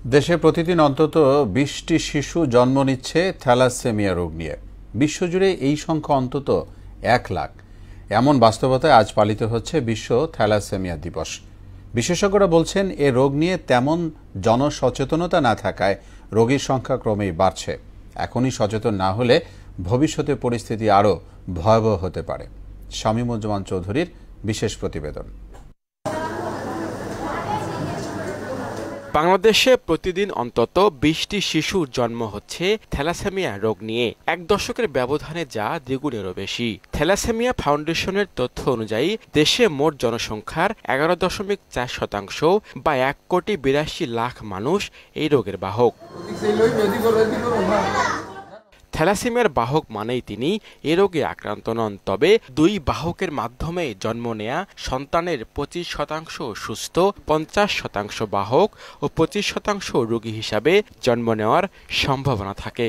দেশে প্রতিদিন অন্তত ২০টি শিশু জন্ম নিচ্ছে থ্যালাসেমিয়া রোগ নিয়ে। বিশ্বজুড়ে এই সংখ্যা অন্তত ১ লাখ। এমন বাস্তবতায় আজ পালিত হচ্ছে বিশ্ব থ্যালাসেমিয়া দিবস। বিশেষজ্ঞরা বলছেন, এ রোগ নিয়ে তেমন জনসচেতনতা না থাকায় রোগীর সংখ্যা ক্রমেই বাড়ছে। এখনই সচেতন না হলে ভবিষ্যতে পরিস্থিতি আরও ভয়াবহ হতে পারে। শামীমুজ্জামান চৌধুরীর বিশেষ প্রতিবেদন। বাংলাদেশে প্রতিদিন অন্তত ২০টি শিশুর জন্ম হচ্ছে থ্যালাসেমিয়া রোগ নিয়ে। ১ দশকের ব্যবধানে যা দ্বিগুণেরও বেশি। থ্যালাসেমিয়া ফাউন্ডেশনের তথ্য অনুযায়ী দেশে মোট জনসংখ্যার ১১.৪% বা ১,৮২,০০,০০০ মানুষ এই রোগের বাহক। থ্যালাসেমিয়ার বাহক মানেই তিনি এ রোগে আক্রান্ত নন, তবে দুই বাহকের মাধ্যমে জন্ম নেয়া সন্তানের ২৫% সুস্থ, ৫০% বাহক ও ২৫% রোগী হিসাবে জন্ম নেওয়ার সম্ভাবনা থাকে।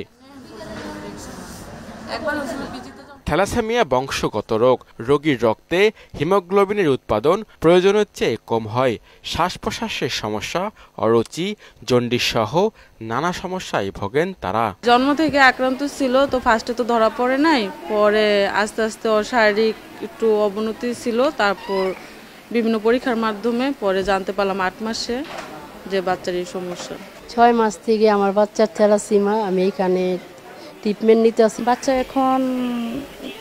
থ্যালাসেমিয়া বংশগত রোগ। রোগীর রক্তে হিমোগ্লোবিনের উৎপাদন প্রয়োজনের চেয়ে কম হয়। শ্বাস প্রশ্বাসের সমস্যা, অরুচি, জন্ডিস সহ নানা সমস্যায় ভোগেন তারা। জন্ম থেকে আক্রান্ত ছিল, তো ফার্স্টে তো ধরা পড়ে নাই, পরে আস্তে আস্তে ওর শারীরিক একটু অবনতি ছিল, তারপর বিভিন্ন পরীক্ষার মাধ্যমে পরে জানতে পারলাম ৮ মাসে যে বাচ্চার এই সমস্যা। ৬ মাস থেকে আমার বাচ্চার থ্যালাসেমিয়া, আমি এখানে ট্রিটমেন্ট নিতে আসি। বাচ্চা এখন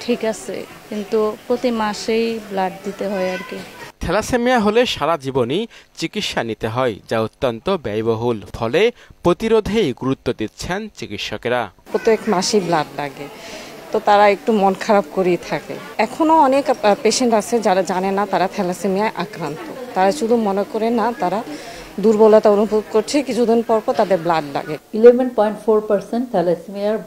ঠিক আছে, কিন্তু প্রতি মাসেই ব্লাড দিতে হয় আর কি। থ্যালাসেমিয়া হলে সারা জীবনই চিকিৎসা নিতে হয়, যা অত্যন্ত ব্যয়বহুল। ফলে প্রতিরোধেই গুরুত্ব দিচ্ছেন চিকিৎসকেরা। প্রত্যেক মাসেই ব্লাড লাগে, তো তারা একটু মন খারাপ করেই থাকে। এখনো অনেক পেশেন্ট আছে যারা জানে না তারা থ্যালাসেমিয়ায় আক্রান্ত। তারা শুধু মনে করে না তারা দুর্বলতা অনুভব করছে, কিছুদিন পর তাদের ব্লাড লাগে। 11.4% থ্যালাসেমিয়ার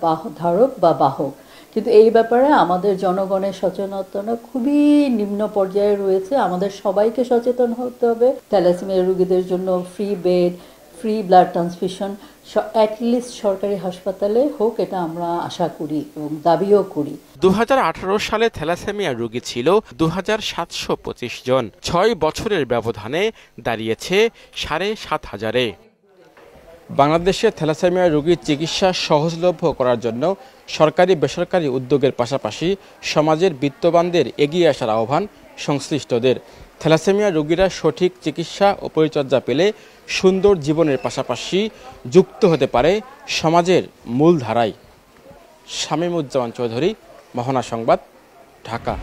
ধারক বা বাহক, কিন্তু এই ব্যাপারে আমাদের জনগণের সচেতনতা খুবই নিম্ন পর্যায়ে রয়েছে। আমাদের সবাইকে সচেতন হতে হবে। থ্যালাসেমিয়া রোগীদের জন্য free bed, free blood transfusion at least সরকারি হাসপাতালে হোক, এটা আমরা আশা করি এবং দাবিও করি। ২০১৮ সালে থ্যালাসেমিয়া রোগী ছিল ২,৭২৫ জন। ৬ বছরের ব্যবধানে দাঁড়িয়েছে ৭,৫০০-এ। বাংলাদেশে থ্যালাসেমিয়া রোগীর চিকিৎসা সহজলভ্য করার জন্য সরকারি বেসরকারি উদ্যোগের পাশাপাশি সমাজের বিত্তবানদের এগিয়ে আসার আহ্বান সংশ্লিষ্টদের। থ্যালাসেমিয়া রোগীরা সঠিক চিকিৎসা ও পরিচর্যা পেলে সুন্দর জীবনের পাশাপাশি যুক্ত হতে পারে সমাজের মূলধারায়। শামীমুজ্জামান চৌধুরী, মোহনা সংবাদ, ঢাকা।